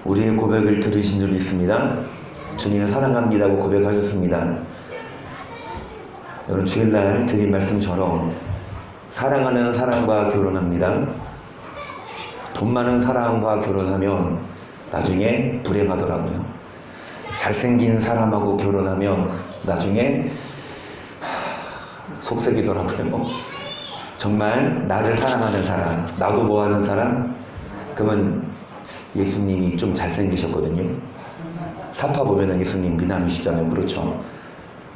우리의 고백을 들으신 줄 믿습니다. 주님을 사랑합니다고 고백하셨습니다. 여러분, 주일날 드린 말씀처럼 사랑하는 사람과 결혼합니다. 돈 많은 사람과 결혼하면 나중에 불행하더라고요. 잘생긴 사람하고 결혼하면 나중에 속색이더라고요. 정말 나를 사랑하는 사람, 나도 뭐하는 사람? 그러면 예수님이 좀 잘생기셨거든요. 사파 보면은 예수님 미남이시잖아요. 그렇죠?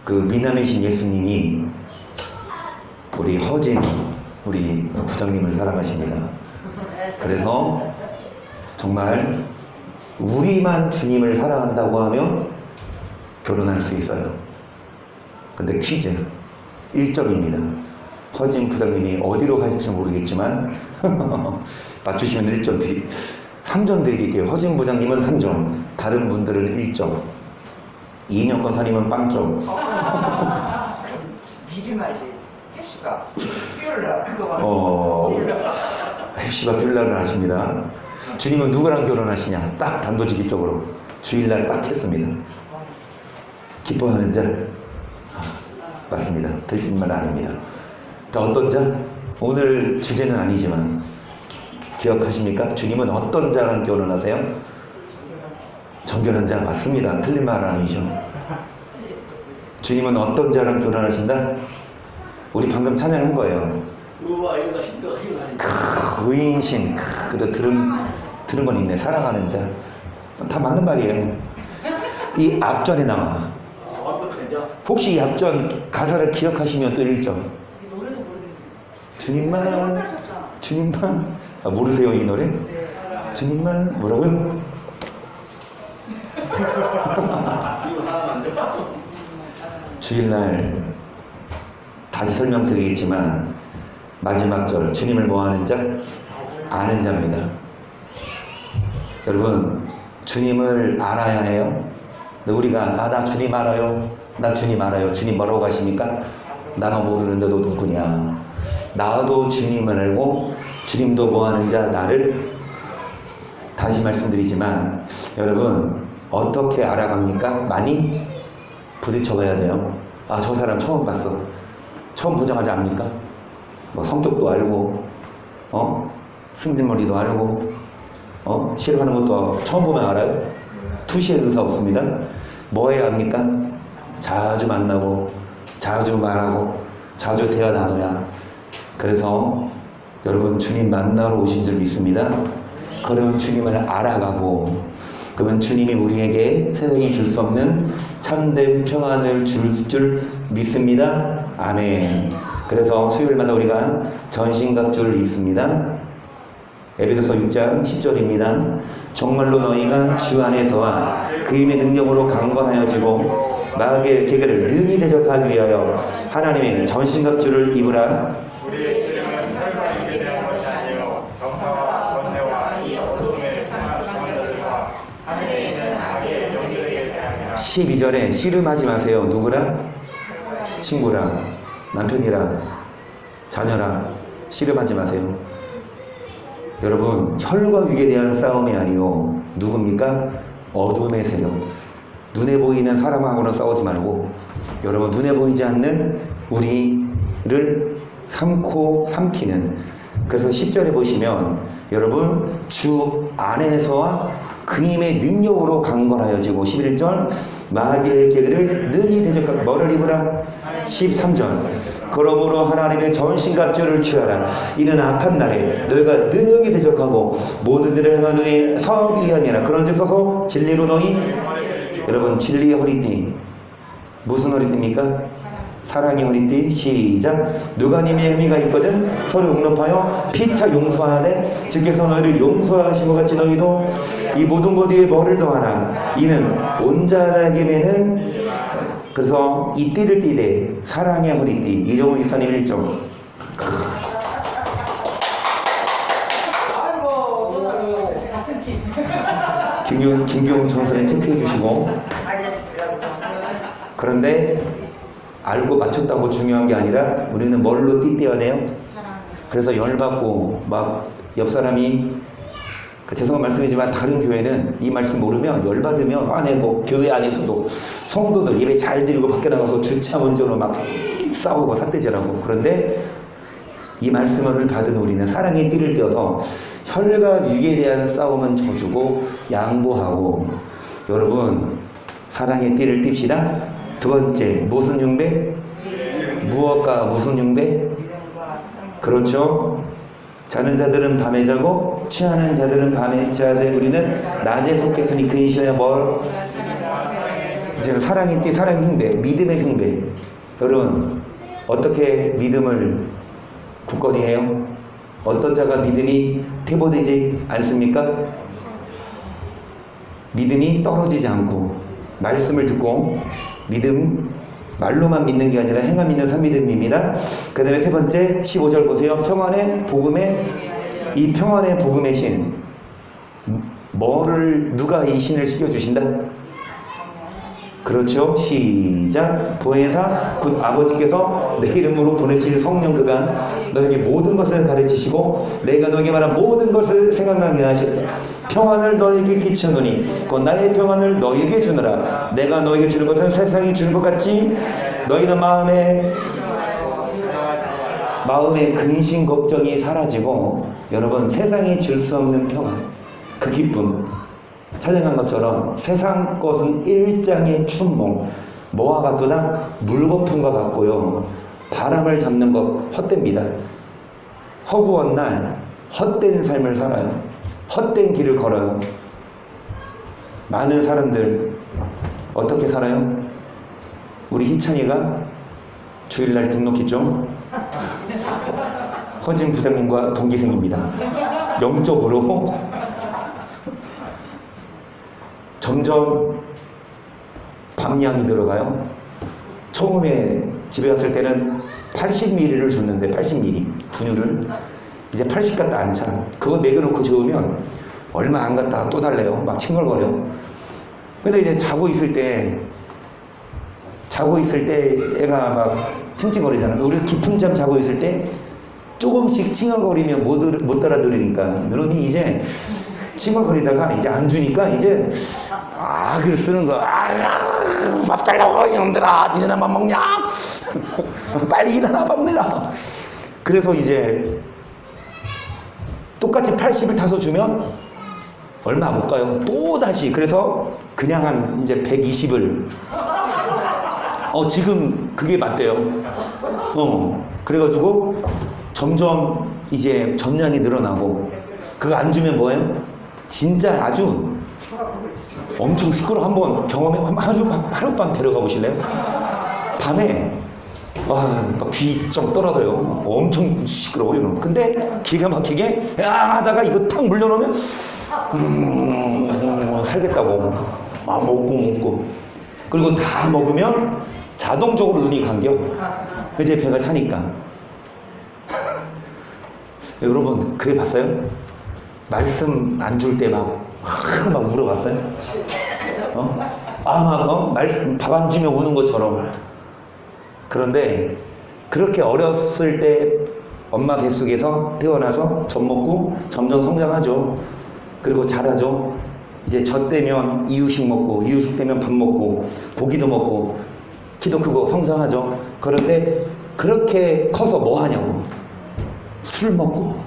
그 미남이신 예수님이 우리 허진, 우리 부장님을 사랑하십니다. 그래서 정말 우리만 주님을 사랑한다고 하면 결혼할 수 있어요. 근데 퀴즈 1점입니다. 허진 부장님이 어디로 가실지 모르겠지만 맞추시면 3점 드릴게요. 허진 부장님은 3점, 다른 분들은 1점, 이인영 권사님은 빵점. 미리 말지. 헵시바 뷰라 그거 헵시바 뷰라를 하십니다. 주님은 누구랑 결혼하시냐? 딱 단도직입적으로 주일날 딱 했습니다. 기뻐하는 자? 맞습니다. 틀린 말 아닙니다. 어떤 자? 오늘 주제는 아니지만 기억하십니까? 주님은 어떤 자랑 결혼하세요? 정결한 자. 맞습니다. 틀린 말 아니죠. 주님은 어떤 자랑 결혼하신다? 우리 방금 찬양한 거예요. 의인신. 그래 들은 건 있네. 사랑하는 자. 다 맞는 말이에요. 이 앞전에 나와. 혹시 이 앞전 가사를 기억하시면 또 1점. 주님만 모르세요 이 노래? 주님만 뭐라고요? 주일날 다시 설명드리겠지만 마지막 절 주님을 뭐하는 자? 아는 자입니다. 여러분, 주님을 알아야 해요. 우리가 나 주님 알아요, 나 주님 알아요. 주님 뭐라고 하십니까? 나 너 모르는데 너 누구냐? 나도 주님을 알고 주님도 뭐하는 자? 나를. 다시 말씀드리지만 여러분, 어떻게 알아갑니까? 많이 부딪혀봐야 돼요. 아, 저 사람 처음 봤어. 처음 보자마자 압니까? 뭐 성격도 알고, 승진머리도 알고, 싫어하는 것도 처음 보면 알아요? 투시의 의사 없습니다. 뭐 해야 합니까? 자주 만나고, 자주 말하고, 자주 대화 나눠야. 그래서 여러분, 주님 만나러 오신 줄 믿습니다. 그러면 주님을 알아가고, 그러면 주님이 우리에게 세상이 줄 수 없는 참된 평안을 줄 믿습니다. 아멘. 그래서 수요일마다 우리가 전신갑주를 입습니다. 에베소서 6장 10절입니다. 정말로 너희가 주 안에서와 그 힘의 능력으로 강건하여지고 마귀의 계계를 능히 대적하기 위하여 하나님의 전신갑주를 입으라. 우리의 씨름은 혈과 육에 대한 것이 아니요 정사와 권세와 이 어둠의 세상 권세들과 하늘에 있는 악의 영들에게 대함이라. 12절에 씨름하지 마세요. 누구랑? 친구랑, 남편이랑, 자녀랑 씨름하지 마세요. 여러분, 혈과 육에 대한 싸움이 아니요. 누굽니까? 어둠의 세력. 눈에 보이는 사람하고는 싸우지 말고, 여러분, 눈에 보이지 않는 우리를 삼키는. 그래서 10절에 보시면 여러분, 주 안에서와 그 힘의 능력으로 강건하여지고, 11절 마귀의 계계를 능히 대적하고 뭐를 입으라? 13절 그러므로 하나님의 전신갑주를 취하라. 이는 악한 날에 너희가 능히 대적하고 모든 일을 행한 후에 서기 위함이라. 그런즉 서서 진리로 너희. 여러분, 진리의 허리띠 무슨 허리띠입니까? 사랑의 허리띠. 시작. 누가 님의 혐의가 있거든 서로 용납하여 피차 용서하되 주께서 너희를 용서하신 것 같이 너희도 이 모든 것 위에 뭐를 더하라. 이는 온전하게 매는. 그래서 이 띠를 띠되 사랑의 허리띠. 이정훈 이사님 1점. 김경 전설에 체크해 주시고. 그런데 알고 맞췄다고 중요한 게 아니라 우리는 뭘로 띠 떼야 돼요? 그래서 열받고 막 옆 사람이 죄송한 말씀이지만 다른 교회는 이 말씀 모르면 열받으면 안에 뭐 교회 안에서도 성도들 예배 잘 드리고 밖에 나가서 주차 문제로 막 싸우고 삿대질하고. 그런데 이 말씀을 받은 우리는 사랑의 띠를 떼어서 혈과 육에 대한 싸움은 져주고 양보하고. 여러분 사랑의 띠를 띱시다. 두 번째 무슨 흉배? 무엇과 무슨 흉배? 그렇죠. 자는 자들은 밤에 자고 취하는 자들은 밤에 자되 우리는 낮에 속했으니 근시에 뭘? 지금 사랑의 띠, 사랑의 흉배, 믿음의 흉배. 여러분 어떻게 믿음을 굳건히 해요? 어떤 자가 믿음이 퇴보되지 않습니까? 믿음이 떨어지지 않고 말씀을 듣고 믿음, 말로만 믿는 게 아니라 행함 있는 산믿음입니다. 그 다음에 세 번째 15절 보세요. 평안의 복음의, 이 평안의 복음의 신, 뭐를 누가 이 신을 시켜주신다? 그렇죠. 시작. 보혜사 곧 아버지께서 내 이름으로 보내실 성령 그가 너에게 모든 것을 가르치시고 내가 너에게 말한 모든 것을 생각나게 하실 평안을 너에게 끼치노니 곧 나의 평안을 너에게 주느라. 내가 너에게 주는 것은 세상이 주는 것 같지 너희는 마음의 근심 걱정이 사라지고. 여러분 세상이 줄 수 없는 평안, 그 기쁨, 찬양한 것처럼 세상 것은 일장의 춘몽, 뭐와 같도다? 물거품과 같고요. 바람을 잡는 것 헛됩니다. 허구한 날 헛된 삶을 살아요. 헛된 길을 걸어요. 많은 사람들 어떻게 살아요? 우리 희찬이가 주일날 등록했죠? 허진 부장님과 동기생입니다. 영적으로 점점 밤양이 들어가요. 처음에 집에 왔을 때는 80ml를 줬는데 80ml 분유를 이제 80 갖다 안 차. 그거 먹여놓고 재우면 얼마 안 갔다가 또 달래요. 막 칭얼거려. 근데 이제 자고 있을 때 애가 막 찡찡거리잖아요. 우리가 깊은 잠 자고 있을 때 조금씩 칭얼거리면 못 알아들으니까 이놈이 이제 칭얼거리다가 이제 안 주니까 이제 글을 쓰는 거. 밥 달라고 이놈들아, 니네 밥 먹냐? 빨리 일어나 밥 내라. 그래서 이제 똑같이 80을 타서 주면 얼마 못 가요. 또 다시. 그래서 그냥 한 이제 120을 지금 그게 맞대요. 그래가지고 점점 이제 전량이 늘어나고. 그거 안 주면 뭐예요? 진짜 아주 엄청 시끄러워. 한번 경험해. 하룻밤 데려가 보실래요? 밤에 귀 좀 떨어져요. 엄청 시끄러워요. 근데 기가 막히게 하다가 이거 탁 물려놓으면 살겠다고 막 먹고 그리고 다 먹으면 자동적으로 눈이 감겨. 이제 배가 차니까. 여러분 그래 봤어요? 말씀 안 줄 때 막 울어봤어요? 말씀 밥 안 주면 우는 것처럼. 그런데 그렇게 어렸을 때 엄마 뱃속에서 태어나서 젖 먹고 점점 성장하죠. 그리고 자라죠. 이제 젖 되면 이유식 먹고, 이유식 되면 밥 먹고, 고기도 먹고, 키도 크고 성장하죠. 그런데 그렇게 커서 뭐 하냐고. 술 먹고,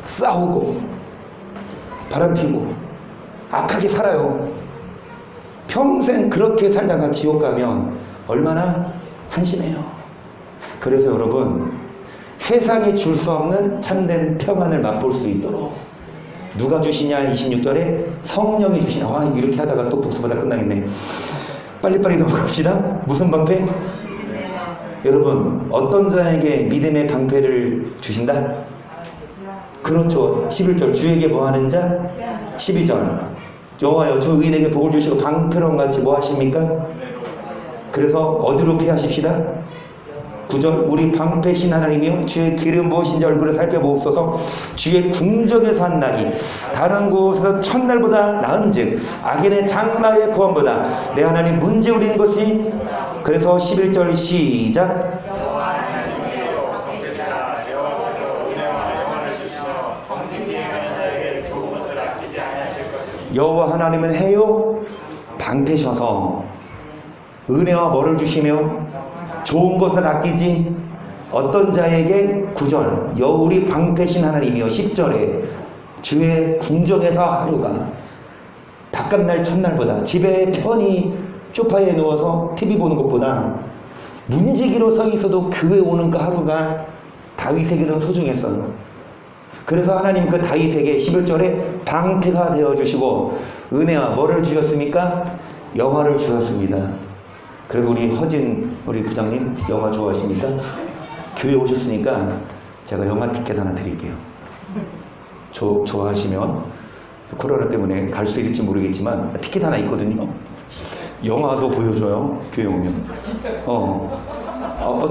싸우고, 바람 피고, 악하게 살아요. 평생 그렇게 살다가 지옥 가면 얼마나 한심해요. 그래서 여러분, 세상이 줄 수 없는 참된 평안을 맛볼 수 있도록 누가 주시냐? 26절에 성령이 주시냐. 이렇게 하다가 또 복습하다 끝나겠네. 빨리빨리 넘어갑시다. 무슨 방패? 여러분, 어떤 자에게 믿음의 방패를 주신다? 그렇죠. 11절 주에게 뭐하는 자? 12절 여호와여 주 의인에게 복을 주시고 방패랑 같이 뭐 하십니까? 그래서 어디로 피하십시다? 9절 우리 방패신 하나님이요 주의 길은 무엇인지 얼굴을 살펴보옵소서. 주의 궁정에서 한 날이 다른 곳에서 첫날보다 나은즉 악인의 장막의 구원보다 내 하나님 문제 우리는 것이. 그래서 11절 시작. 여호와 하나님은 해요 방패셔서 은혜와 뭐를 주시며 좋은 것을 아끼지 어떤 자에게 9절 우리 방패신 하나님이요 10절에 주의 궁정에서 하루가 바깥날 첫날보다 집에 편히 소파에 누워서 TV 보는 것보다 문지기로 서 있어도 교회 오는 그 하루가 다윗에게는 소중했어요. 그래서 하나님 그 다윗에게 11절에 방패가 되어주시고 은혜와 뭐를 주셨습니까? 영화를 주셨습니다. 그래도 우리 허진 우리 부장님 영화 좋아하십니까? 교회 오셨으니까 제가 영화 티켓 하나 드릴게요. 좋아하시면 코로나 때문에 갈 수 있을지 모르겠지만 티켓 하나 있거든요. 영화도 보여줘요. 교회 오면.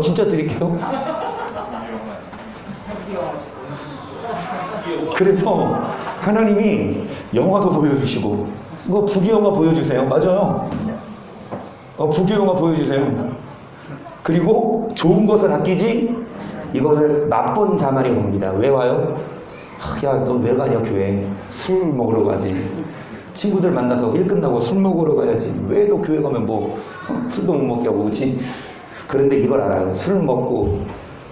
진짜 드릴게요. 그래서 하나님이 영화도 보여주시고 이거 부귀영화 보여주세요. 맞아요. 부귀영화 보여주세요. 그리고 좋은 것을 아끼지 이거를 맛본 자만이 옵니다. 왜 와요? 야, 너 왜 가냐 교회? 술 먹으러 가지. 친구들 만나서 일 끝나고 술 먹으러 가야지. 왜 너 교회 가면 술도 못 먹게 하고 그렇지? 그런데 이걸 알아요. 술 먹고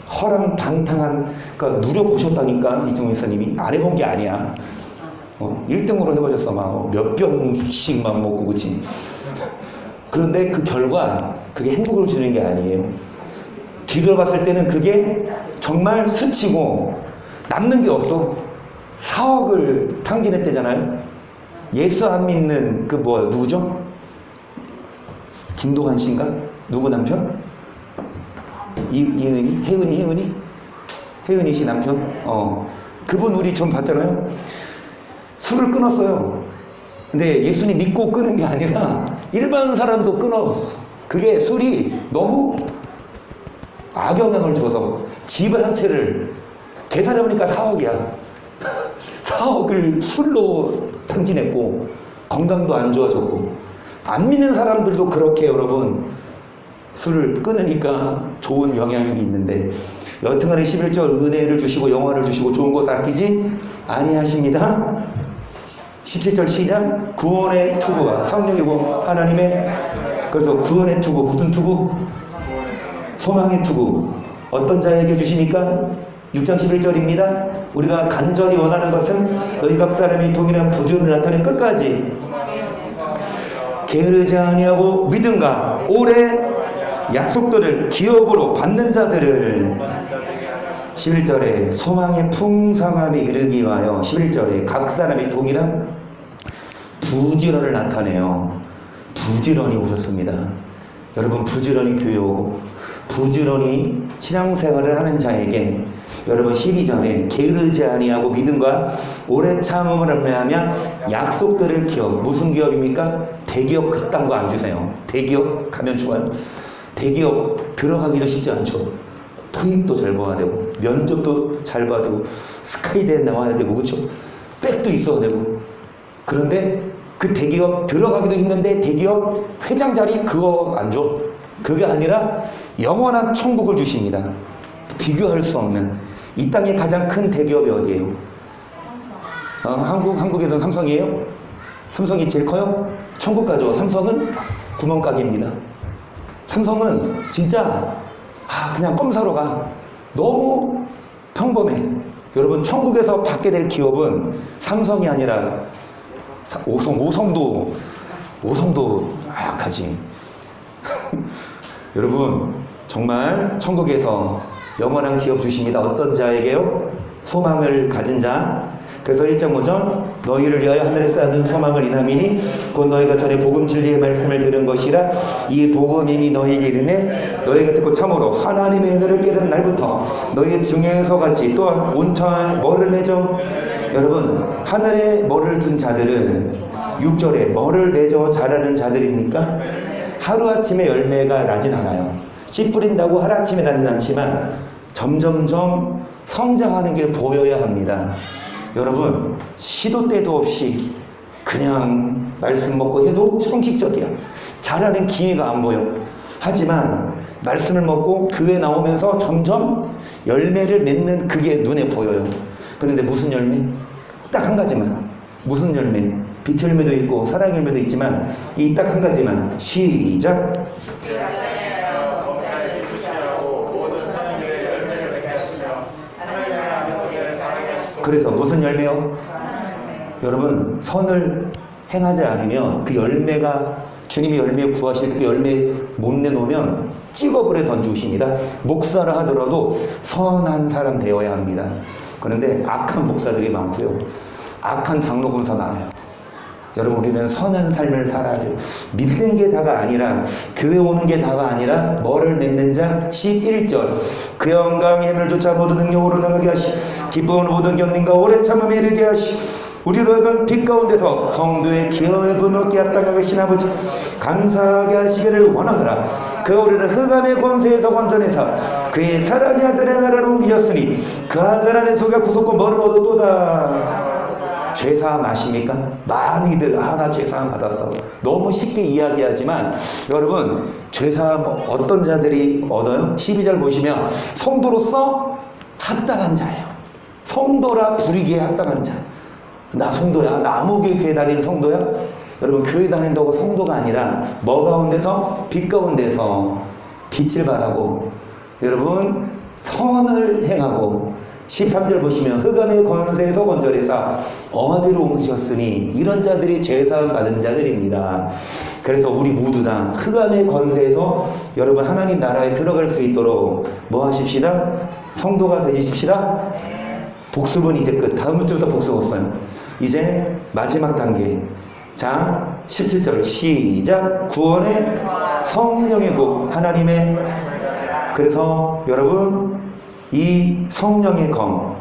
허랑방탕한 그러니까 누려보셨다니까 이정훈 목사님이 안 해본 게 아니야. 1등으로 해보셨어. 막 몇 병씩만 먹고 그렇지? 그런데 그 결과 그게 행복을 주는 게 아니에요. 뒤돌아봤을 때는 그게 정말 수치고 남는 게 없어. 4억을 탕진했대잖아요. 예수 안 믿는 누구죠? 김도환 씨인가? 누구 남편? 이은희? 혜은이 씨 남편? 그분 우리 좀 봤잖아요. 술을 끊었어요. 근데 예수님 믿고 끊은 게 아니라 일반 사람도 끊었어. 그게 술이 너무 악영향을 줘서 집을 한 채를 계산해보니까 4억이야. 4억을 술로 탕진했고 건강도 안 좋아졌고 안 믿는 사람들도 그렇게 여러분 술을 끊으니까 좋은 영향이 있는데 여튼간에 11절 은혜를 주시고 영화를 주시고 좋은 것을 아끼지 아니하십니다. 17절 시작. 구원의 투구와 성령이고 하나님의 그래서 구원의 투구 무슨 투구? 소망의 투구 어떤 자에게 주십니까? 6장 11절입니다. 우리가 간절히 원하는 것은 너희 각 사람이 동일한 부지런을 나타내 끝까지 게으르지 아니하고 믿음과 오래 약속들을 기업으로 받는 자들을 11절에 소망의 풍성함에 이르기 위하여 11절에 각 사람이 동일한 부지런을 나타내요. 부지런히 오셨습니다. 여러분 부지런히 교회 오고 부지런히 신앙생활을 하는 자에게 여러분 12절에 게으르지 아니하고 믿음과 오래 참음을 함께하며 약속들을 기업 무슨 기업입니까? 대기업 그딴 거 안 주세요. 대기업 가면 좋아요. 대기업 들어가기도 쉽지 않죠. 토익도 잘 봐야 되고 면접도 잘 봐야 되고 스카이대에 나와야 되고 그렇죠. 백도 있어야 되고 그런데 그 대기업 들어가기도 힘든데 대기업 회장 자리 그거 안 줘. 그게 아니라 영원한 천국을 주십니다. 비교할 수 없는 이 땅의 가장 큰 대기업이 어디예요? 한국에서는 삼성이에요? 삼성이 제일 커요? 천국 가죠. 삼성은 구멍가게입니다. 삼성은 진짜 그냥 껌 사러 가. 너무 평범해. 여러분 천국에서 받게 될 기업은 삼성이 아니라 오성도 약하지. 여러분 정말 천국에서 영원한 기업 주십니다. 어떤 자에게요? 소망을 가진 자. 그래서 1장 5절 너희를 위하여 하늘에 쌓아둔 소망을 인함이니 곧 너희가 전에 복음 진리의 말씀을 들은 것이라. 이 복음임이 너희에게 이르매 너희가 듣고 참으로 하나님의 은혜를 깨달은 날부터 너희 중에서 같이 또한 온천에 뭐를 맺어. 여러분 하늘에 뭐를 둔 자들은 6절에 뭐를 맺어 자라는 자들입니까? 하루아침에 열매가 나진 않아요. 씨 뿌린다고 하루아침에 나진 않지만 점점점 성장하는 게 보여야 합니다. 여러분 시도 때도 없이 그냥 말씀 먹고 해도 형식적이야. 자라는 기미가 안 보여. 하지만 말씀을 먹고 교회 나오면서 점점 열매를 맺는 그게 눈에 보여요. 그런데 무슨 열매? 딱 한 가지만. 무슨 열매? 빛의 열매도 있고 사랑의 열매도 있지만 이 딱 한 가지만 시작. 범사에 주시하고 모든 선한 일에 열매를 맺게 하시며 하나님의 아버지를 사랑하게 하시고. 그래서 무슨 열매요? 여러분 선을 행하지 않으면 그 열매가 주님이 열매 구하실 때 그 열매 못 내놓으면 찍어버려 던지십니다. 목사라 하더라도 선한 사람 되어야 합니다. 그런데 악한 목사들이 많고요. 악한 장로 검사 많아요. 여러분 우리는 선한 삶을 살아야 돼요. 믿는 게 다가 아니라 교회 오는 게 다가 아니라 뭐를 맺는 자 11절 그 영광의 힘을 쫓아 모든 능력으로 나가게 하시 기쁨을 모든 견림과 오래 참음에 이르게 하시 우리로 하여금 빛 가운데서 성도의 기업의 분노께 합당하게 하신 아버지 감사하게 하시기를 원하노라. 그 우리를 흑암의 권세에서 건져내사 그의 사랑의 아들의 나라로 옮기셨으니 그 아들 안에 속에 구속고 뭐를 얻었도다. 죄사함 아십니까? 많이들 나 죄사함 받았어. 너무 쉽게 이야기하지만 여러분 죄사함 어떤 자들이 얻어요? 12절 보시면 성도로서 합당한 자예요. 성도라 부르기에 합당한 자. 나 성도야. 나 아무개 교회 다니는 성도야. 여러분 교회 다닌다고 성도가 아니라 뭐 가운데서? 빛 가운데서 빛을 발하고 여러분 선을 행하고 13절 보시면 흑암의 권세에서 건져내사 어디로 옮기셨으니 이런 자들이 죄사함 받은 자들입니다. 그래서 우리 모두 다 흑암의 권세에서 여러분 하나님 나라에 들어갈 수 있도록 뭐 하십시다? 성도가 되십시다. 복습은 이제 끝. 다음 주부터 복습 없어요. 이제 마지막 단계. 자 17절 시작. 구원의 성령의 국 하나님의. 그래서 여러분 이 성령의 검,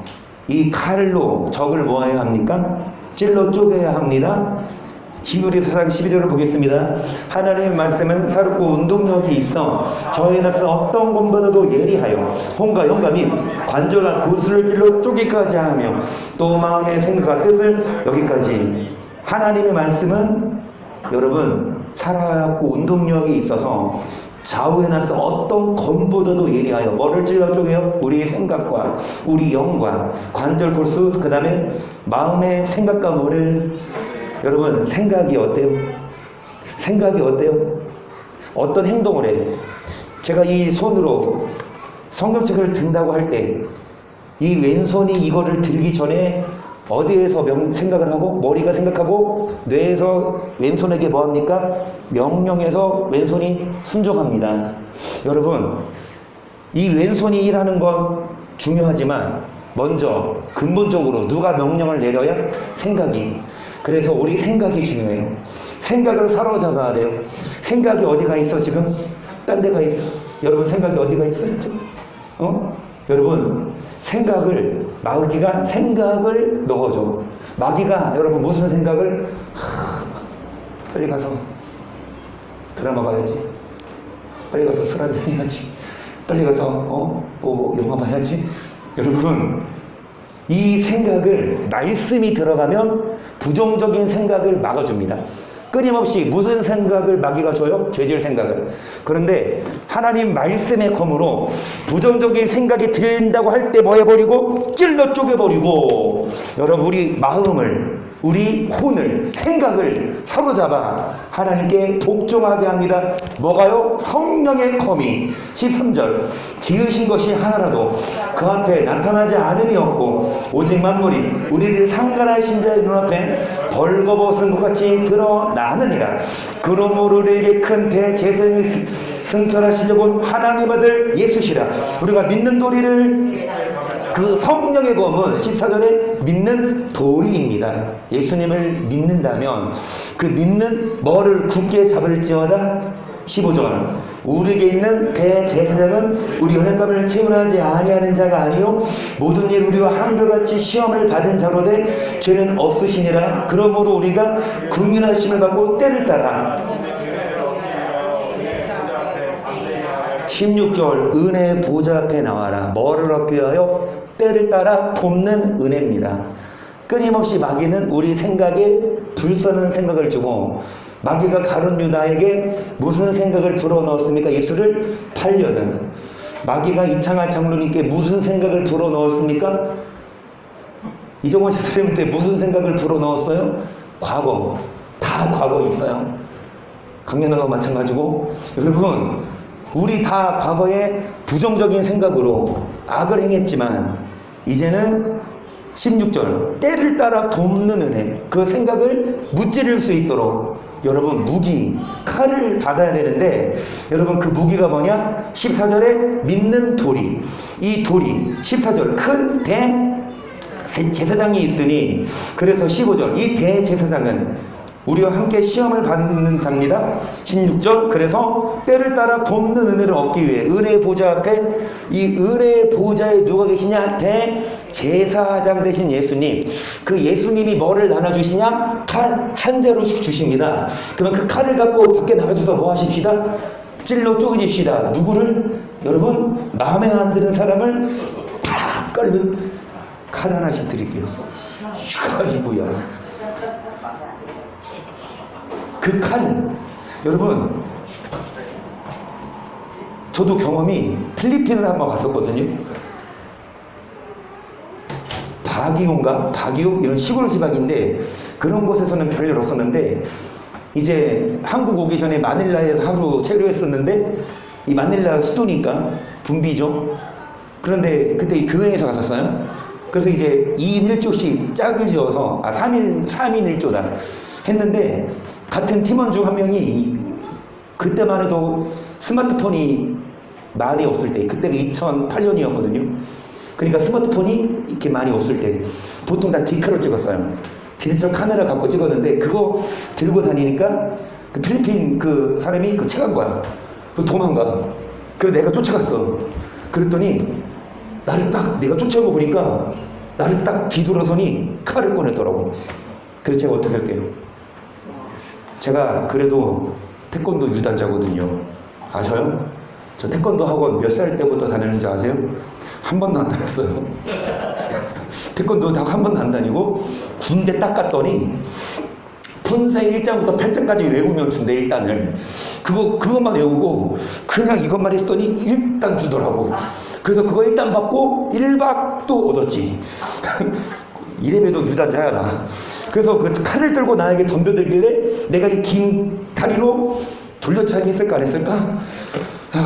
이 칼로 적을 모아야 합니까? 찔러 쪼개야 합니다. 히브리서 4장 12절을 보겠습니다. 하나님의 말씀은 살았고 운동력이 있어 저희 나서 어떤 검보다도 예리하여 혼과 영과 및 관절과 구슬을 찔러 쪼개까지 하며 또 마음의 생각과 뜻을 여기까지. 하나님의 말씀은 여러분 살았고 운동력이 있어서 좌우에 나서 어떤 검보다도 예리하여 뭐를 찔러 쪼개요? 우리의 생각과 우리 영과 관절 골수 그 다음에 마음의 생각과 뭐를. 여러분 생각이 어때요? 생각이 어때요? 어떤 행동을 해? 제가 이 손으로 성경책을 든다고 할 때 이 왼손이 이거를 들기 전에 어디에서 생각을 하고 머리가 생각하고 뇌에서 왼손에게 뭐합니까? 명령해서 왼손이 순종합니다. 여러분 이 왼손이 일하는 건 중요하지만 먼저 근본적으로 누가 명령을 내려야? 생각이. 그래서 우리 생각이 중요해요. 생각을 사로잡아야 돼요. 생각이 어디가 있어 지금? 딴 데가 있어. 여러분 생각이 어디가 있어요 지금? 여러분 생각을 마귀가 생각을 넣어줘. 마귀가 여러분 무슨 생각을? 빨리 가서 드라마 봐야지. 빨리 가서 술 한잔 해야지. 빨리 가서 영화 봐야지. 여러분 이 생각을 말씀이 들어가면 부정적인 생각을 막아줍니다. 끊임없이 무슨 생각을 마귀가 줘요? 죄질 생각을. 그런데 하나님 말씀의 검으로 부정적인 생각이 든다고 할 때 뭐 해버리고? 찔러 쪼개버리고. 여러분 우리 마음을 우리 혼을 생각을 사로잡아 하나님께 복종하게 합니다. 뭐가요? 성령의 검이. 13절 지으신 것이 하나라도 그 앞에 나타나지 않음이 없고 오직 만물이 우리를 상관하신 자의 눈앞에 벌거벗은 것 같이 드러나느니라. 그러므로 우리에게 큰 대제사장이 승천하시려고 하나님 아들 예수시라. 우리가 믿는 도리를 그 성령의 검은 14절에 믿는 도리입니다. 예수님을 믿는다면 그 믿는 뭐를 굳게 잡을지어다. 15절 우리에게 있는 대제사장은 우리 연약감을 채운하지 아니하는 자가 아니요 모든 일 우리와 한결같이 시험을 받은 자로되 죄는 없으시니라. 그러므로 우리가 긍휼하심을 받고 때를 따라 16절 은혜의 보좌 앞에 나와라. 뭐를 얻기 위하여? 때를 따라 돕는 은혜입니다. 끊임없이 마귀는 우리 생각에 불선한 생각을 주고 마귀가 가룟 유다에게 무슨 생각을 불어넣었습니까? 예수를 팔려는. 마귀가 이창하 장로님께 무슨 생각을 불어넣었습니까? 이종원 집사님한테 무슨 생각을 불어넣었어요? 과거, 다 과거에 있어요. 강연하고 마찬가지고. 여러분, 우리 다 과거에 부정적인 생각으로 악을 행했지만 이제는 16절 때를 따라 돕는 은혜, 그 생각을 무찌를 수 있도록 여러분 무기, 칼을 받아야 되는데 여러분 그 무기가 뭐냐? 14절에 믿는 도리. 이 도리 14절 큰 대제사장이 있으니, 그래서 15절 이 대제사장은 우리와 함께 시험을 받는 자입니다. 16절 그래서 때를 따라 돕는 은혜를 얻기 위해 은혜의 보좌 앞에, 이 은혜의 보좌에 누가 계시냐? 대제사장 되신 예수님. 그 예수님이 뭐를 나눠주시냐? 칼 한 자루씩 주십니다. 그러면 그 칼을 갖고 밖에 나가셔서 뭐 하십시다? 찔러 쪼개십시다. 누구를? 여러분 마음에 안 드는 사람을 다 깔면 칼 하나씩 드릴게요. 아이고야. 그 칼, 여러분 저도 경험이 필리핀을 한번 갔었거든요. 바기오 이런 시골 지방인데 그런 곳에서는 별일 없었는데, 이제 한국 오기 전에 마닐라에서 하루 체류했었는데, 이 마닐라 수도니까 붐비죠. 그런데 그때 교회에서 갔었어요. 그래서 이제 2인 1조씩 짝을 지어서 3인 1조다 했는데, 같은 팀원 중 한 명이 그때만 해도 스마트폰이 많이 없을 때, 그때가 2008년이었거든요. 그러니까 스마트폰이 이렇게 많이 없을 때 보통 다 디카로 찍었어요. 디지털 카메라 갖고 찍었는데 그거 들고 다니니까 그 필리핀 그 사람이 그 채간 거야. 그 도망가. 그래서 내가 쫓아갔어. 그랬더니 나를 딱, 내가 쫓아오고 보니까 나를 딱 뒤돌아서니 칼을 꺼내더라고. 그래서 제가 어떻게 할게요? 제가 그래도 태권도 유단자거든요. 아셔요? 저 태권도 학원 몇 살 때부터 다니는지 아세요? 한 번도 안 다녔어요. 태권도 한 번도 안 다니고 군대 딱 갔더니 품새 1장부터 8장까지 외우면 준대. 1단을 그것만 외우고 그냥 이것만 했더니 1단 주더라고. 그래서 그거 1단 받고 1박도 얻었지. 이래봬도 유단자야 나. 그래서 그 칼을 들고 나에게 덤벼들길래 내가 이 긴 다리로 돌려차기 했을까 안 했을까?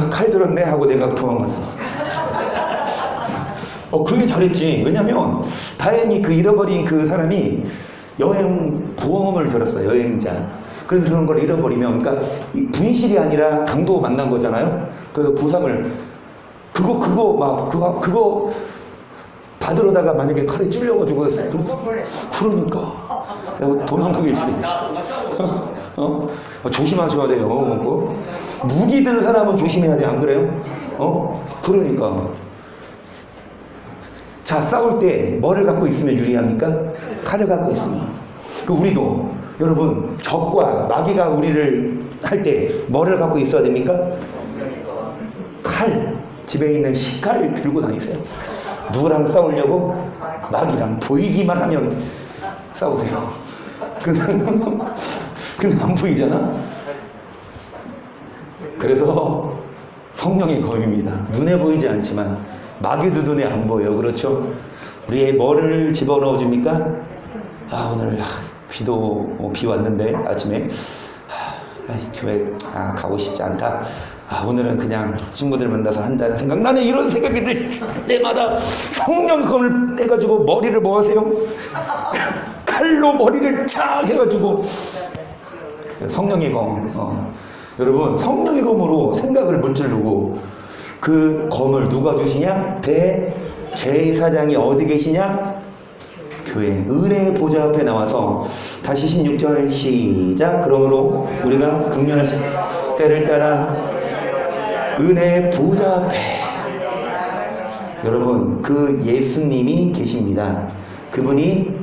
칼 들었네 하고 내가 도망갔어. 그게 잘했지. 왜냐면 다행히 그 잃어버린 그 사람이 여행 보험을 들었어요. 여행자. 그래서 그런 걸 잃어버리면, 그러니까 분실이 아니라 강도 만난 거잖아요. 그래서 보상을 그거 받으러다가 만약에 칼에 찔려가지고 그러니까 내가 도망가길 잘했지. 조심하셔야 돼요. 무기 든 사람은 조심해야 돼. 안 그래요? 그러니까. 자, 싸울 때 뭐를 갖고 있으면 유리합니까? 칼을 갖고 있으면. 우리도 여러분 적과 마귀가 우리를 할 때 뭐를 갖고 있어야 됩니까? 칼. 집에 있는 식칼을 들고 다니세요. 누구랑 싸우려고? 마귀랑. 보이기만 하면 싸우세요. 근데 안 보이잖아. 그래서 성령의 검입니다. 눈에 보이지 않지만 마귀도 눈에 안 보여요. 그렇죠? 우리의 뭐를 집어넣어 줍니까? 오늘 비 왔는데 아침에 교회 가고 싶지 않다. 오늘은 그냥 친구들 만나서 한잔 생각나네. 이런 생각이 들 때마다 성령 검을 내가지고 머리를 뭐 하세요? 칼로 머리를 착 해가지고 성령의 검. 여러분 성령의 검으로 생각을 무찌르고, 그 검을 누가 주시냐? 대제사장이 어디 계시냐? 교회 은혜의 보좌 앞에 나와서, 다시 16절 시작. 그러므로 우리가 긍휼하신 때를 따라 은혜의 보좌 앞에, 여러분 그 예수님이 계십니다. 그분이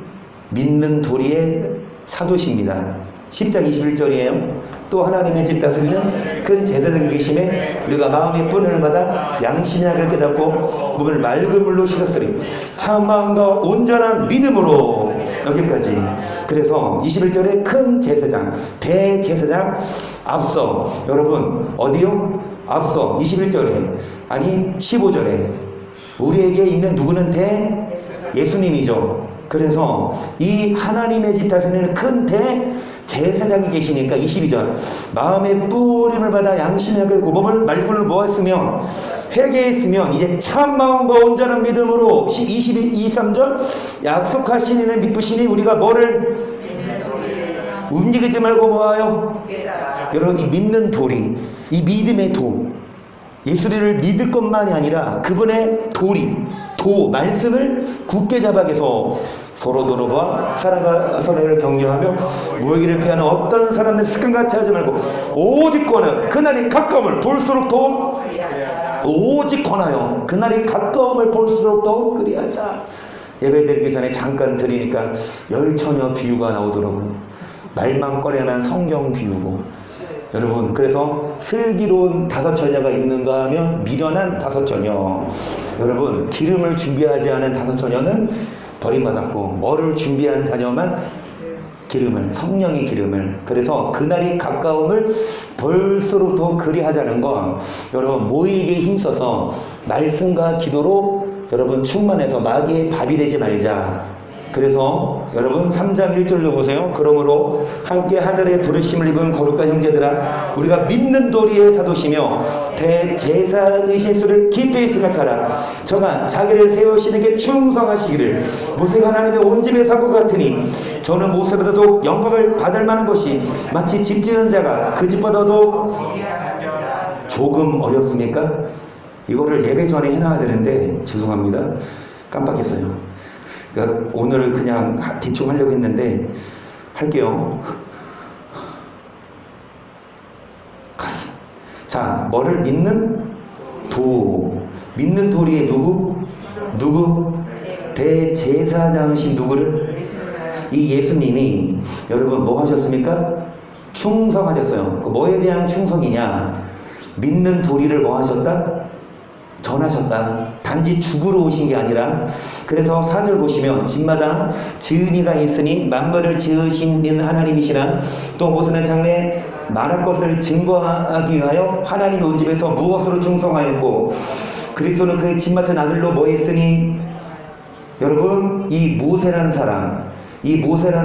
믿는 도리의 사도십니다. 10장 21절이에요. 또 하나님의 집 다스리는 큰 제사장이 계심에 우리가 마음의 분을 받아 양심의 악을 깨닫고 몸을 맑은 물로 씻었으리 참 마음과 온전한 믿음으로. 여기까지. 그래서 21절에 큰 제사장, 대제사장 앞서, 여러분 어디요? 앞서 21절에, 아니 15절에 우리에게 있는 누구는 예수님이죠. 그래서 이 하나님의 집 다스리는 큰 제사장이 계시니까 22절 마음의 뿌림을 받아 양심의 그 몸을 말굴로 모았으면 회개했으면 이제 참 마음과 온전한 믿음으로 23절 약속하신 이는 믿으시니 우리가 뭐를 움직이지 말고 뭐하여 여러분 이 믿는 돌이 이 믿음의 도 예수를 믿을 것만이 아니라 그분의 도 말씀을 굳게 잡아서 서로 돌아봐 사랑과 선행을 격려하며 모이기를 피하는 어떤 사람들 습관같이 하지 말고 오직 권하여 그날이 가까움을 볼수록 더욱 오직 권하여 그날이 가까움을 볼수록 더욱 그리하자. 예배드리기 전에 잠깐 드리니까 열처녀 비유가 나오더라고요. 말만 꺼내면 성경 비유고 여러분 그래서 슬기로운 5처녀가 있는가 하면 미련한 5처녀 여러분 기름을 준비하지 않은 5처녀는 버림받았고 뭐를 준비한 자녀만 기름을 성령의 기름을 그래서 그날이 가까움을 볼수록 더 그리하자는 건 여러분 모이기에 힘써서 말씀과 기도로 여러분 충만해서 마귀의 밥이 되지 말자. 그래서 여러분 3장 1절로 보세요. 그러므로 함께 하늘의 부르심을 입은 거룩한 형제들아 우리가 믿는 도리의 사도시며 대제사장이신 예수를 깊이 생각하라. 저가 자기를 세우시는게 충성하시기를 모세가 하나님의 온 집에 사고 같으니 저는 모세보다도 영광을 받을 만한 것이 마치 집 지은 자가 그 집보다도 조금 어렵습니까? 이거를 예배 전에 해놔야 되는데 죄송합니다. 깜빡했어요. 그러니까 오늘은 그냥 대충 하려고 했는데 할게요. 갔어. 자, 뭐를 믿는 믿는 도리의 누구? 대제사장이신 누구를? 이 예수님이 여러분 뭐 하셨습니까? 충성하셨어요. 그 뭐에 대한 충성이냐? 믿는 도리를 뭐 하셨다? 전하셨다. 단지 죽으러 오신 게 아니라 그래서 4절 보시면 집마다 지은이가 있으니 만물을 지으신 하나님이시라 또 모세는 장래 말할 것을 증거하기 위하여 하나님의 온 집에서 무엇으로 충성하였고 그리스도는 그의 집 맡은 아들로 뭐 했으니 여러분 이 모세라는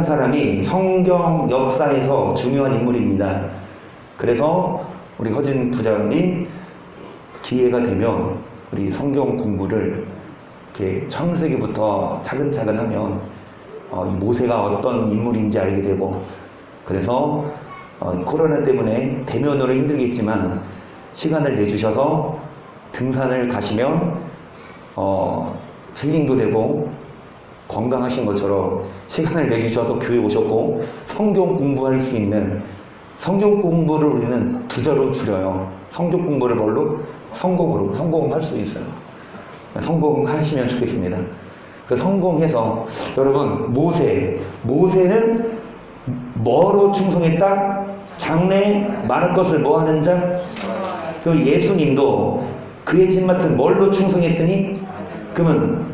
사람이 성경 역사에서 중요한 인물입니다. 그래서 우리 허진 부장님 기회가 되면 우리 성경 공부를 이렇게 창세기부터 차근차근 하면 이 모세가 어떤 인물인지 알게 되고 그래서 코로나 때문에 대면으로 힘들겠지만 시간을 내주셔서 등산을 가시면 힐링도 되고 건강하신 것처럼 시간을 내주셔서 교회 오셨고 성경 공부할 수 있는 성경 공부를 우리는 부자로 줄여요. 성경 공부를 뭘로? 성공할 수 있어요. 성공하시면 좋겠습니다. 그 성공해서 여러분 모세는 뭐로 충성했다? 장래 말할 것을 뭐 하는 자? 그 예수님도 그의 집 맡은 뭘로 충성했으니? 그러면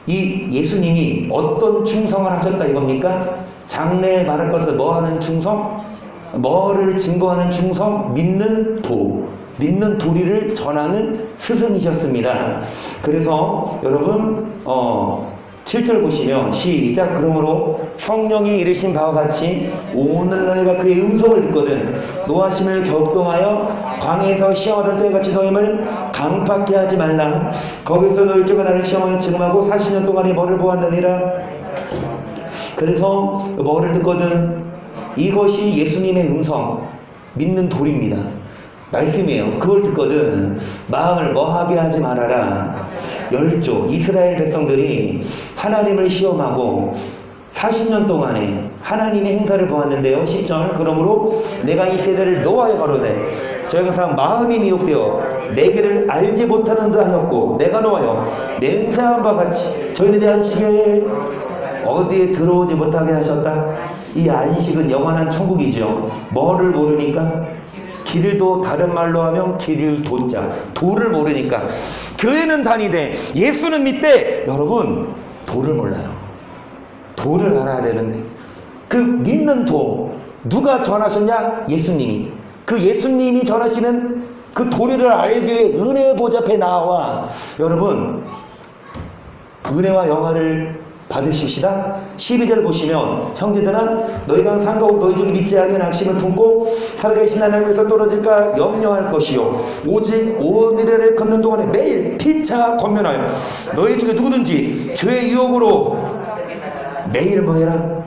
이 예수님이 어떤 충성을 하셨다 이겁니까? 장래 말할 것을 뭐 하는 충성? 뭐를 증거하는 충성? 믿는 도리를 전하는 스승이셨습니다. 그래서 여러분 7절 보시면 시작. 그러므로 성령이 이르신 바와 같이 오늘 너희가 그의 음성을 듣거든 노하심을 격동하여 광야에서 시험하던 때같이 너희를 강팍게 하지 말라. 거기서 너희 중에 나를 시험하여 증험하고 40년 동안에 뭐를 보았느니라. 그래서 뭐를 듣거든 이것이 예수님의 음성 믿는 돌입니다. 말씀이에요. 그걸 듣거든 마음을 뭐하게 하지 말아라. 열조 이스라엘 백성들이 하나님을 시험하고 40년 동안에 하나님의 행사를 보았는데요. 10절 그러므로 내가 이 세대를 노하여 가로되 저 영상 마음이 미혹되어 내 길을 알지 못하는 듯 하였고 내가 노하여 내 행사한 바 같이 저희에 대한 시기에 어디에 들어오지 못하게 하셨다. 이 안식은 영원한 천국이죠. 뭐를 모르니까? 길도 다른 말로 하면 길을 도자 도를 모르니까 교회는 다니되 예수는 믿되 여러분 도를 몰라요. 도를 알아야 되는데 그 믿는 도 누가 전하셨냐? 예수님이. 그 예수님이 전하시는 그 도리를 알기 위해 은혜 보좌 앞에 나와 여러분 은혜와 영화를 받으십시다. 12절 보시면 형제들아 너희가 상가없 너희 중에 믿지 아니한 악심을 품고 살아계신 하나님에서 떨어질까 염려할 것이요 오직 오늘을 걷는 동안에 매일 피차 권면하여 너희 중에 누구든지 죄의 유혹으로 매일 뭐 해라?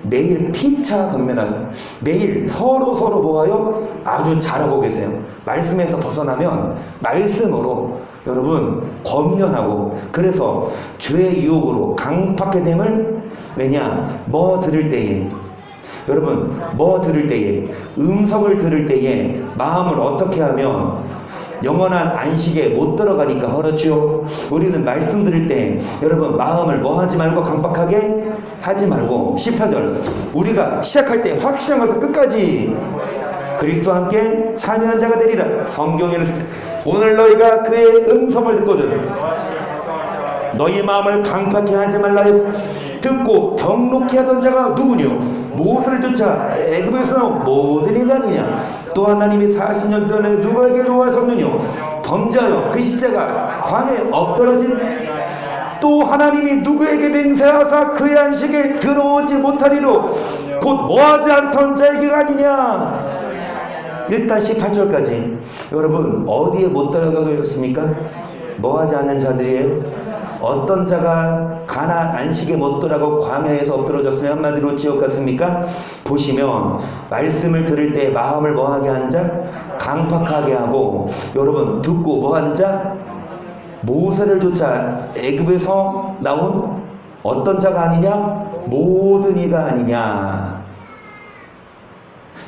매일 피차 권면하여 매일 서로 뭐하여 아주 잘하고 계세요. 말씀에서 벗어나면 말씀으로 여러분 권면하고 그래서 죄의 유혹으로 강팍해 됨을 왜냐? 뭐 들을 때에 여러분 뭐 들을 때에 음성을 들을 때에 마음을 어떻게 하면 영원한 안식에 못 들어가니까 그렇죠. 우리는 말씀 들을 때 여러분 마음을 뭐 하지 말고 강박하게 하지 말고 14절 우리가 시작할 때 확실한 것을 끝까지 그리스도와 함께 참여한 자가 되리라. 성경에는 오늘 너희가 그의 음성을 듣거든 너희 마음을 강팍해 하지 말라 했어. 듣고 경록케 하던 자가 누구뇨? 모세를 쫓아 애굽에서 나온 모든 이가 아니냐? 또 하나님이 40년 전에 누구에게 노하셨느뇨? 범죄하여 그 십자가 광에 엎드러진 또 하나님이 누구에게 맹세하사 그의 안식에 들어오지 못하리로 곧 뭐하지 않던 자에게가 아니냐? 일단 18절까지 여러분 어디에 못 들어가겠습니까? 뭐하지 않는 자들이에요? 어떤 자가 가나안 안식에 못 들어가고 광야에서 엎드러졌으면 한마디로 지옥 갔습니까? 보시면 말씀을 들을 때 마음을 뭐하게 한 자? 강팍하게 하고 여러분 듣고 뭐한 자? 모세를 쫓아 애굽에서 나온 어떤 자가 아니냐? 모든 이가 아니냐?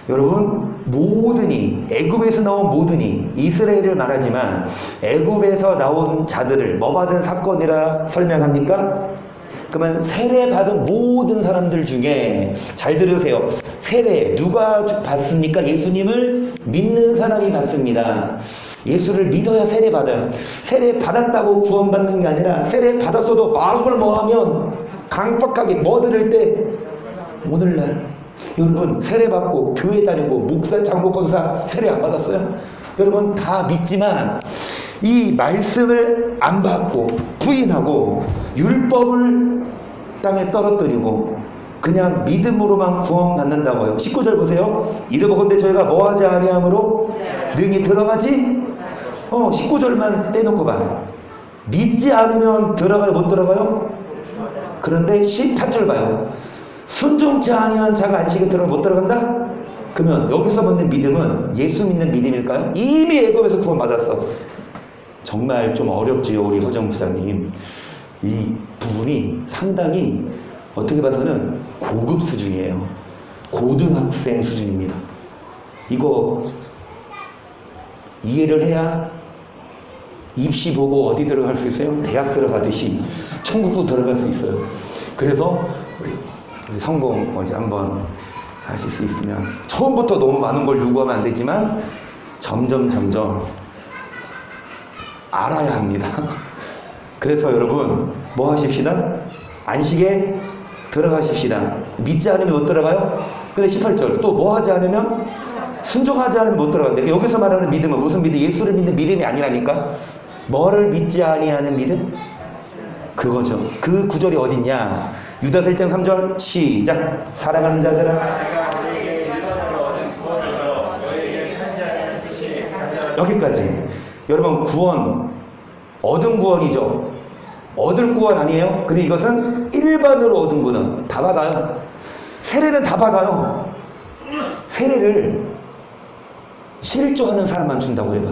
여러분 모든 이 애굽에서 나온 모든 이 이스라엘을 말하지만 애굽에서 나온 자들을 뭐 받은 사건이라 설명합니까? 그러면 세례 받은 모든 사람들 중에 잘 들으세요. 세례 누가 받습니까? 예수님을 믿는 사람이 받습니다. 예수를 믿어야 세례 받아요. 세례 받았다고 구원받는 게 아니라 세례 받았어도 마음을 뭐하면 강박하게 뭐 들을 때 오늘날 여러분 세례 받고 교회 다니고 목사 장로 권사 세례 안 받았어요? 여러분 다 믿지만 이 말씀을 안 받고 부인하고 율법을 땅에 떨어뜨리고 그냥 믿음으로만 구원받는다고요. 19절 보세요. 이르보건대 저희가 뭐하지 아니함으로 능히 들어가지 19절만 떼놓고 봐. 믿지 않으면 들어가요 못 들어가요? 그런데 18절 봐요. 순종치 아니한 자가 안식에 들어가 못 들어간다? 그러면 여기서 받는 믿음은 예수 믿는 믿음일까요? 이미 애굽에서 구원받았어. 정말 좀 어렵지요 우리 허정 부장님. 이 부분이 상당히 어떻게 봐서는 고급 수준이에요. 고등학생 수준입니다. 이거 이해를 해야 입시 보고 어디 들어갈 수 있어요? 대학 들어가듯이 천국도 들어갈 수 있어요. 그래서 우리 성공 어제 한번 하실 수 있으면 처음부터 너무 많은 걸 요구하면 안 되지만 점점 알아야 합니다. 그래서 여러분 뭐 하십시다? 안식에 들어가십시다. 믿지 않으면 못 들어가요? 근데 18절 또 뭐 하지 않으면 순종하지 않으면 못 들어간다. 여기서 말하는 믿음은 무슨 믿음? 예수를 믿는 믿음이 아니라니까. 뭐를 믿지 아니하는 믿음? 그거죠. 그 구절이 어딨냐? 유다서 1장 3절 시작. 사랑하는 자들아 여기까지. 여러분 구원 얻은 구원이죠. 얻을 구원 아니에요? 근데 이것은 일반으로 얻은 구원 다 받아요. 세례는 다 받아요. 세례를 실조하는 사람만 준다고 해봐.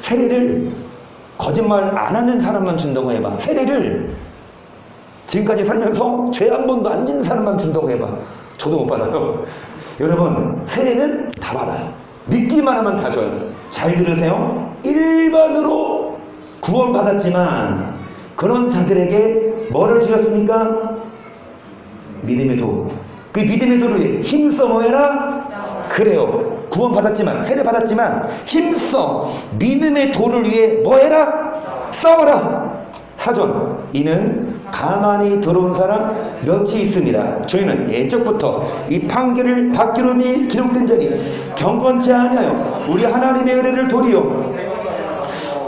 세례를 거짓말 안 하는 사람만 준다고 해봐. 세례를 지금까지 살면서 죄 한 번도 안 짓는 사람만 준다고 해봐. 저도 못 받아요. 여러분 세례는 다 받아요. 믿기만 하면 다 줘요. 잘 들으세요. 일반으로 구원받았지만 그런 자들에게 뭐를 주셨습니까? 믿음의 도. 그 믿음의 도를 힘써 뭐해라? 그래요. 구원받았지만 세례 받았지만 힘써 믿음의 도를 위해 뭐해라? 싸워라. 사전 이는 가만히 들어온 사람 몇이 있습니다. 저희는 예적부터 이 판결을 받기로 기록된 자니 경건치 아니하여 우리 하나님의 은혜를 도리어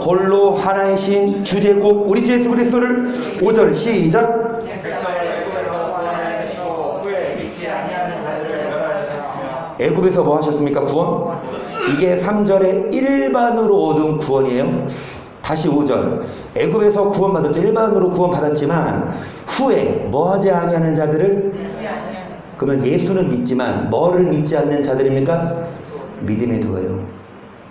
홀로 하나의 신 주제고 우리 주 예수 그리스도를 5절 시작. 애굽에서 뭐 하셨습니까? 구원? 이게 3절에 일반으로 얻은 구원이에요. 다시 5절. 애굽에서 구원받았죠. 일반으로 구원받았지만 후에 뭐 하지 아니하는 자들을, 그러면 예수는 믿지만 뭐를 믿지 않는 자들입니까? 믿음의 도예요.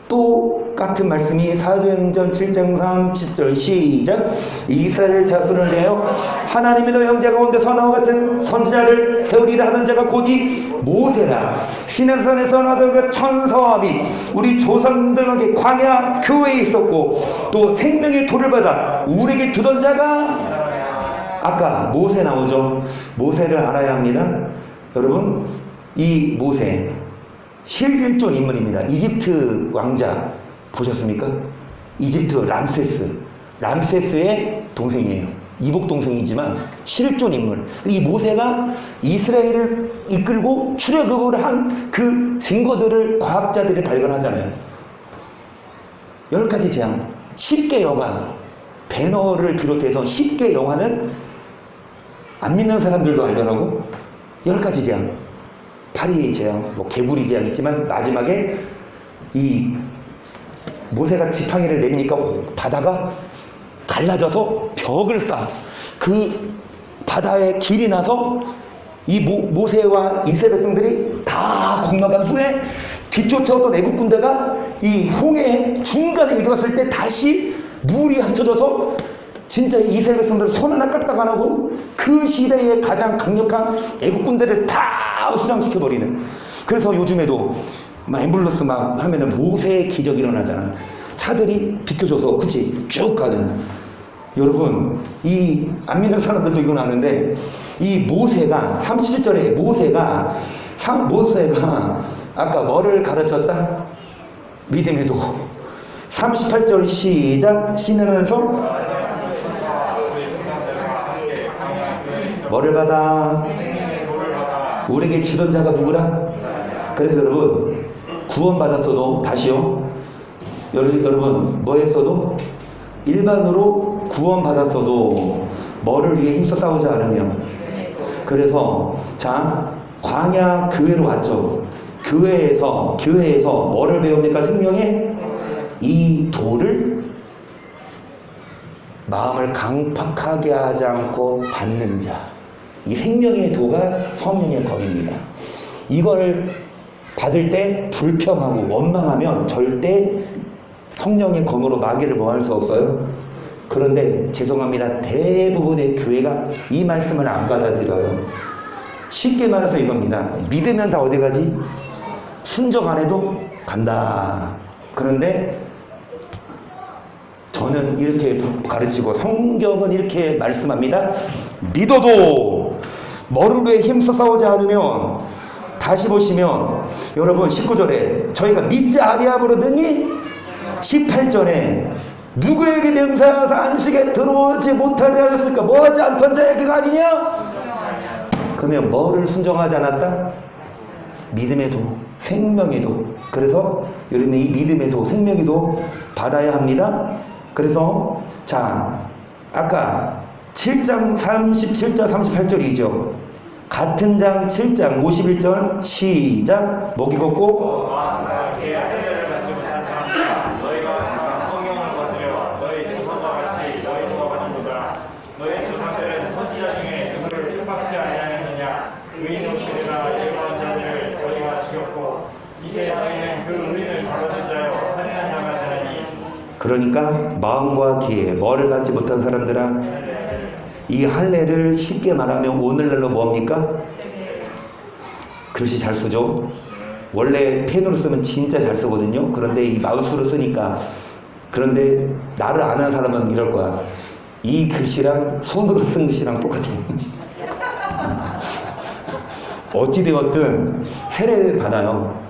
똑같은 말씀이 사도행전 7장 30절 시작. 이스라엘 자손을 내어 하나님의 너 형제 가운데 선하와 같은 선지자를 세우리라 하던 자가 곧 이 모세라. 시내산에서 나던 그 천사와 및 우리 조상들에게 광야 교회에 있었고 또 생명의 도를 받아 우리에게 두던 자가, 아까 모세 나오죠. 모세를 알아야 합니다. 여러분, 이 모세 실존 인물입니다. 이집트 왕자 보셨습니까? 이집트 람세스의 동생이에요. 이복 동생이지만 실존 인물. 이 모세가 이스라엘을 이끌고 출애굽을 한 그 증거들을 과학자들이 발견하잖아요. 10가지 재앙, 10개 영화, 배너를 비롯해서 10개 영화는 안 믿는 사람들도 알더라고. 10가지 재앙, 파리 재앙, 뭐 개구리 재앙 있지만 마지막에 이 모세가 지팡이를 내리니까 바다가 갈라져서 벽을 쌓아. 그 바다에 길이 나서 이 모세와 이스라엘 백성들이 다 건너간 후에 뒤쫓아오던 애국 군대가 이 홍해 중간에 이르렀을 때 다시 물이 합쳐져서 진짜 이스라엘 백성들 손 하나 까딱 안 하고 그 시대의 가장 강력한 애국 군대를 다 수장시켜버리는. 그래서 요즘에도 막 앰뷸런스 막 하면은 모세의 기적이 일어나잖아. 차들이 비켜줘서 그치 쭉 가는. 여러분, 이 안 믿는 사람들도 이건 아는데 이 모세가 37절에 모세가 아까 뭐를 가르쳤다? 믿음의 도. 38절 시작. 시내산에서 뭐를 받아? 우리에게 주던 자가 누구라? 그래서 여러분, 구원받았어도, 다시요, 여러분 뭐 했어도, 일반으로 구원받았어도 뭐를 위해 힘써 싸우지 않으면. 그래서 자, 광야 교회로 왔죠. 교회에서 뭐를 배웁니까? 생명의 이 도를 마음을 강팍하게 하지 않고 받는 자. 이 생명의 도가 성령의 검입니다. 이걸 받을 때 불평하고 원망하면 절대 성령의 검으로 마귀를 뭐할 수 없어요. 그런데 죄송합니다. 대부분의 교회가 이 말씀을 안 받아들여요. 쉽게 말해서 이겁니다. 믿으면 다 어디 가지? 순종 안 해도 간다. 그런데 저는 이렇게 가르치고 성경은 이렇게 말씀합니다. 믿어도 뭐를 위해 힘써 싸우지 않으면, 다시 보시면 여러분 19절에 저희가 믿지 아니함으로더니 18절에 누구에게 명사하여서 안식에 들어오지 못하려 하였을까? 뭐하지 않던 자에게가 아니냐? 그러면 뭐를 순종하지 않았다? 믿음의 도, 생명의 도. 그래서 여러분 이 믿음의 도, 생명의 도 받아야 합니다. 그래서 자, 아까 7장 37절 38절이죠. 같은 장 7장 51절 시작. 목이 걷고 너희 조상들은 선지자 중에 누구를 핍박지 아니하였느냐? 의인 없이나 예고한 자들을 저희가 죽였고 이제 너희는 그 의인을 다루는 자요 살인한 자가 되나니. 그러니까 마음과 귀에 뭐를 갖지 못한 사람들아, 이 할례를 쉽게 말하면 오늘날로 뭡니까? 글씨 잘 쓰죠? 원래 펜으로 쓰면 진짜 잘 쓰거든요. 그런데 이 마우스로 쓰니까. 그런데 나를 아는 사람은 이럴 거야. 이 글씨랑 손으로 쓴 글씨랑 똑같아요. 어찌되었든 세례 받아요.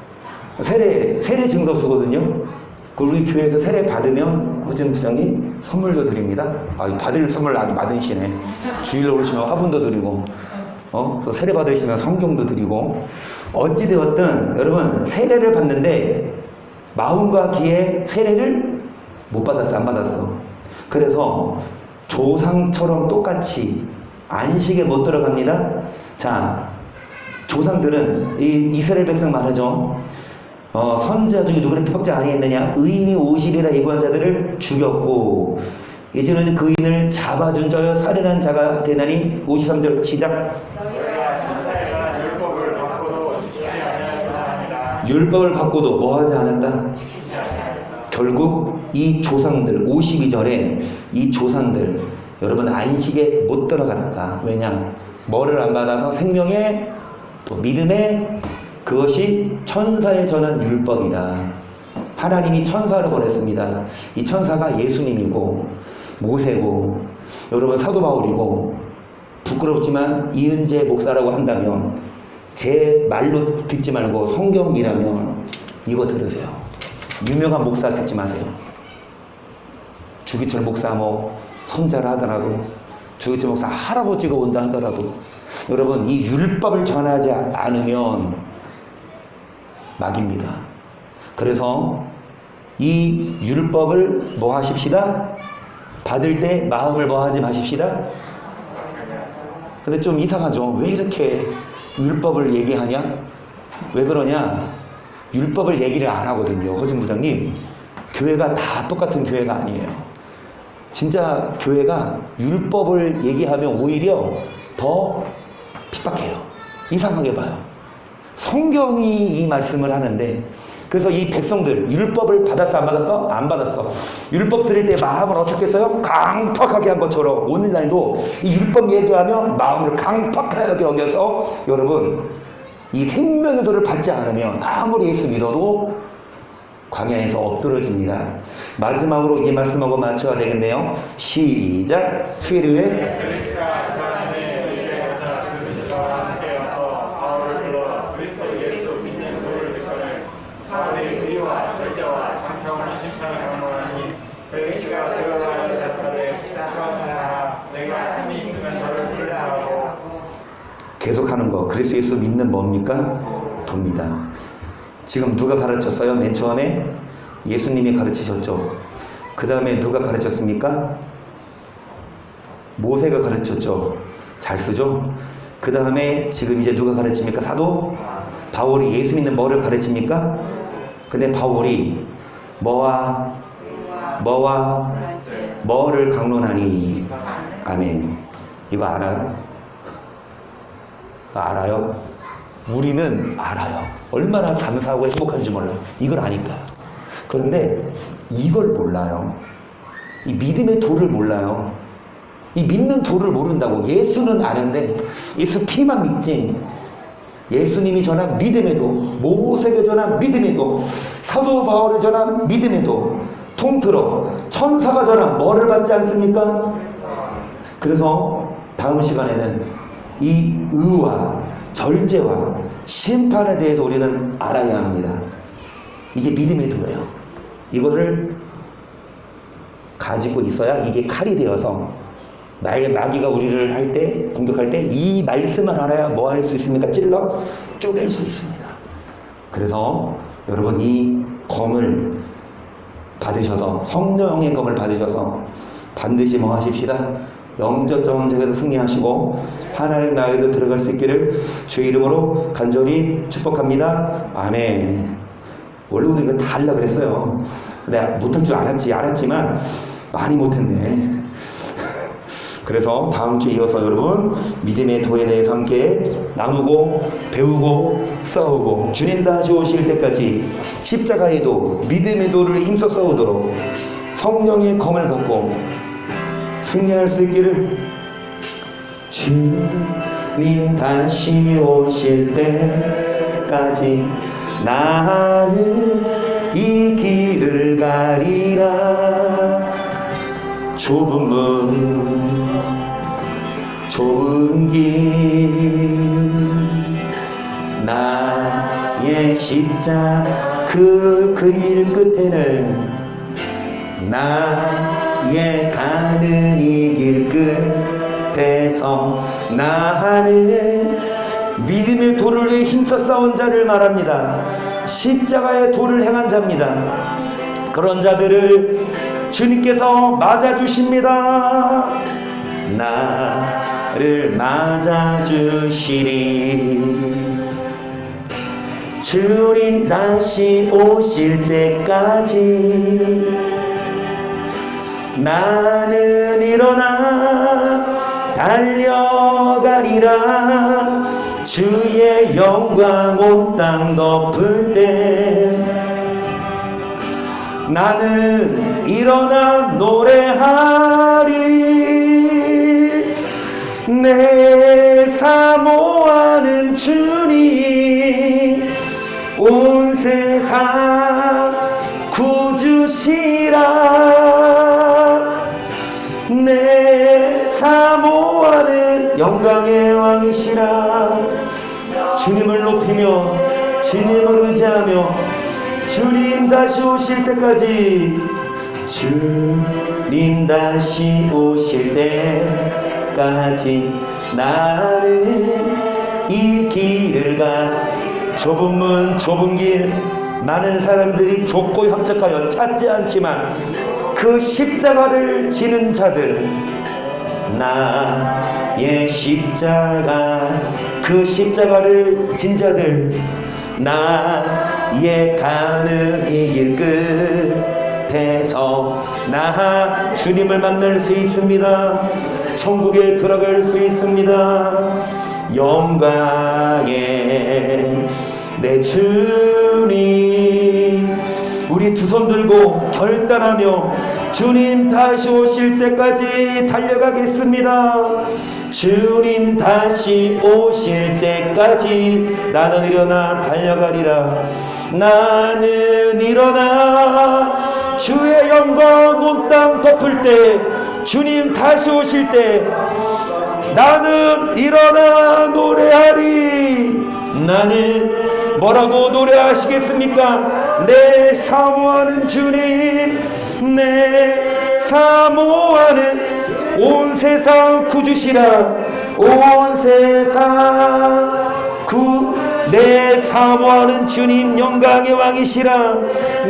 세례 증서 쓰거든요. 우리 교회에서 세례 받으면 허준 부장님 선물도 드립니다. 받을 선물 아주 많으시네. 주일로 오시면 화분도 드리고, 그래서 세례 받으시면 성경도 드리고. 어찌되었든 여러분 세례를 받는데 마음과 귀에 세례를 못 받았어, 안 받았어. 그래서 조상처럼 똑같이 안식에 못 들어갑니다. 자, 조상들은 이 이스라엘 백성 말하죠. 선지자 중에 누구를 핍박지 아니했느냐? 의인이 오시리라 예고한 자들을 죽였고 이제는 그 의인을 잡아준 자여 살인한 자가 되나니. 53절 시작. 너희가 신사에 관한 율법을 받고도 지키지 아니하였다. 율법을 받고도 뭐 하지 않았다? 결국 이 조상들 52절에 이 조상들 여러분 안식에 못 들어갔다. 왜냐? 뭐를 안 받아서? 생명의 또 믿음의 그것이 천사에 전한 율법이다. 하나님이 천사를 보냈습니다. 이 천사가 예수님이고 모세고 여러분 사도 바울이고, 부끄럽지만 이은재 목사라고 한다면 제 말로 듣지 말고 성경이라면 이거 들으세요. 유명한 목사 듣지 마세요. 주기철 목사 뭐 손자라 하더라도, 주기철 목사 할아버지가 온다 하더라도 여러분 이 율법을 전하지 않으면 막입니다. 그래서 이 율법을 뭐 하십시다? 받을 때 마음을 뭐 하지 마십시다. 근데 좀 이상하죠. 왜 이렇게 율법을 얘기하냐? 왜 그러냐? 율법을 얘기를 안 하거든요. 허준 부장님, 교회가 다 똑같은 교회가 아니에요. 진짜 교회가 율법을 얘기하면 오히려 더 핍박해요. 이상하게 봐요. 성경이 이 말씀을 하는데, 그래서 이 백성들 율법을 받았어 안 받았어? 안 받았어. 율법 들을 때 마음을 어떻게 써요? 강팍하게 한 것처럼 오늘날도 이 율법 얘기하면 마음을 강팍하게 여겨서 여러분 이 생명의 도를 받지 않으면 아무리 예수 믿어도 광야에서 엎드러집니다. 마지막으로 이 말씀하고 마쳐야 되겠네요. 시작. 수일 후에 그리스가 그 안에 의뢰하자 그리스도와 함께 와서 바울을 불러 그리스도 예수 믿는 도를 듣거늘 바울의 의와 철저와 장차오는 심판을 강론하니 그리스가 들어가야 대답하되 시원하라 내가 힘이 있으면 너를 불러하고. 계속하는 거. 그리스도 예수 믿는 뭡니까? 돕니다. 지금 누가 가르쳤어요? 맨 처음에 예수님이 가르치셨죠. 그 다음에 누가 가르쳤습니까? 모세가 가르쳤죠. 잘 쓰죠. 그 다음에 지금 이제 누가 가르칩니까? 사도 바울이 예수 믿는 뭐를 가르칩니까? 근데 바울이 뭐와 뭐를 강론하니. 아멘. 이거 알아요? 알아요? 우리는 알아요. 얼마나 감사하고 행복한지 몰라요. 이걸 아니까. 그런데 이걸 몰라요. 이 믿음의 도를 몰라요. 이 믿는 도를 모른다고. 예수는 아는데 예수 피만 믿지. 예수님이 전한 믿음의 도, 모세가 전한 믿음의 도, 사도 바울이 전한 믿음의 도, 통틀어 천사가 전한 뭐를 받지 않습니까? 그래서 다음 시간에는 이 의와 절제와 심판에 대해서 우리는 알아야 합니다. 이게 믿음의 도예요. 이것을 가지고 있어야 이게 칼이 되어서 마귀가 우리를 할 때, 공격할 때 이 말씀을 알아야 뭐 할 수 있습니까? 찔러 쪼갤 수 있습니다. 그래서 여러분 이 검을 받으셔서, 성령의 검을 받으셔서 반드시 뭐 하십시다? 영적 전쟁에서 승리하시고 하나님 나라에도 들어갈 수 있기를 주의 이름으로 간절히 축복합니다. 아멘. 원래 오늘 이거 다 하려고 그랬어요. 내가 못할 줄 알았지만 많이 못했네. 그래서 다음 주에 이어서 여러분 믿음의 도에 대해서 함께 나누고 배우고 싸우고 주님 다시 오실 때까지 십자가의 도, 믿음의 도를 힘써 싸우도록 성령의 검을 갖고 승리할 수 있기를. 주님 다시 오실 때까지 나는 이 길을 가리라. 좁은 문, 좁은 길, 나의 십자가 그 길 끝에는 나의 가는 이 길 끝에서 나는 믿음의 도를 위해 힘써 싸운 자를 말합니다. 십자가의 도를 행한 자입니다. 그런 자들을 주님께서 맞아주십니다. 나를 맞아주시리. 주님 다시 오실 때까지 나는 일어나 달려가리라. 주의 영광 온 땅 덮을 때 나는 일어나 노래하리. 내 사모하는 주님 온 세상 구주시라. 내 사모하는 영광의 왕이시라. 주님을 높이며 주님을 의지하며 주님 다시 오실 때까지, 주님 다시 오실 때까지 나는 이 길을 가. 좁은 문 좁은 길, 많은 사람들이 좁고 협착하여 찾지 않지만 그 십자가를 지는 자들, 나의 십자가, 그 십자가를 진 자들, 나의 가는 이 길 끝에서 나 주님을 만날 수 있습니다. 천국에 들어갈 수 있습니다. 영광의 내 주님, 우리 두 손 들고 결단하며 주님 다시 오실 때까지 달려가겠습니다. 주님 다시 오실 때까지 나는 일어나 달려가리라. 나는 일어나 주의 영광 온 땅 덮을 때, 주님 다시 오실 때 나는 일어나 노래하리. 나는 뭐라고 노래하시겠습니까? 내 사모하는 주님, 내 사모하는 온 세상 구주시라. 온 세상 내 사모하는 주님 영광의 왕이시라.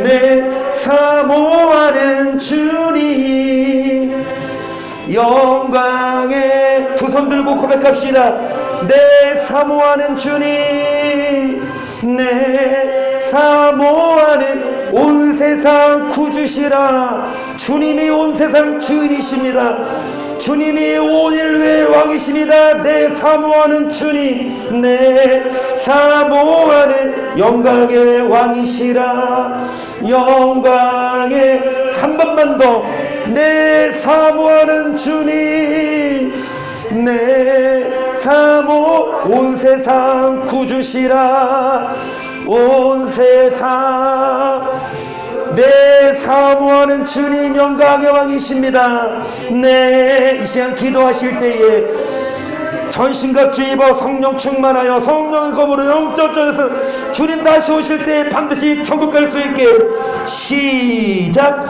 내 사모하는 주님 영광의, 두 손 들고 고백합시다. 내 사모하는 주님, 내 사모하는 온 세상 구주시라. 주님이 온 세상 주인이십니다. 주님이 온 인류의 왕이십니다. 내 사모하는 주님, 내 사모하는 영광의 왕이시라. 영광의, 한 번만 더. 내 사모하는 주님, 내 사모, 온 세상 구주시라. 온 세상 내 사모하는 주님 영광의 왕이십니다. 네, 이 시간 기도하실 때에 전신갑주 입어 성령 충만하여 성령의 검으로 영적전에서 주님 다시 오실 때 반드시 천국 갈 수 있게 시작.